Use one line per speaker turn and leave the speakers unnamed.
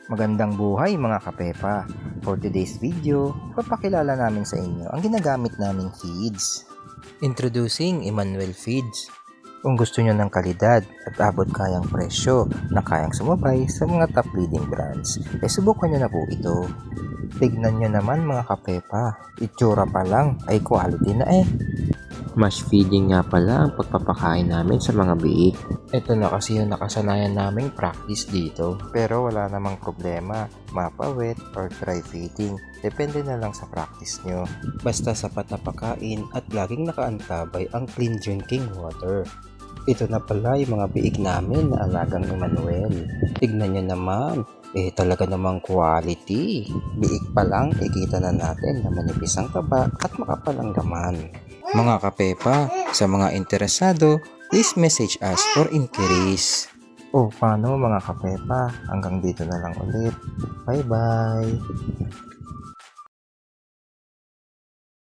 Magandang buhay mga kapepa! For today's video, papakilala namin sa inyo ang ginagamit naming feeds. Introducing Emmanuel Feeds. Kung gusto nyo ng kalidad at abot kayang presyo na kayang sumabay sa mga top leading brands, subukan nyo na po ito. Tignan nyo naman mga kapepa, itsura pa lang ay quality na Mash feeding nga pala ang pagpapakain namin sa mga biik. Ito na kasi yung nakasanayan naming practice dito. Pero wala namang problema, mapa-wet or dry feeding. Depende na lang sa practice nyo. Basta sapat na pagkain at laging nakaantabay ang clean drinking water. Ito na pala yung mga biik namin na alagang Emmanuel. Tignan nyo naman, talaga namang quality. Biik pa lang, ikita na natin na manipis ang taba at makapalang laman. Mga kapepa, sa mga interesado, please message us for inquiries. Paano mga kapepa? Hanggang dito na lang ulit. Bye-bye!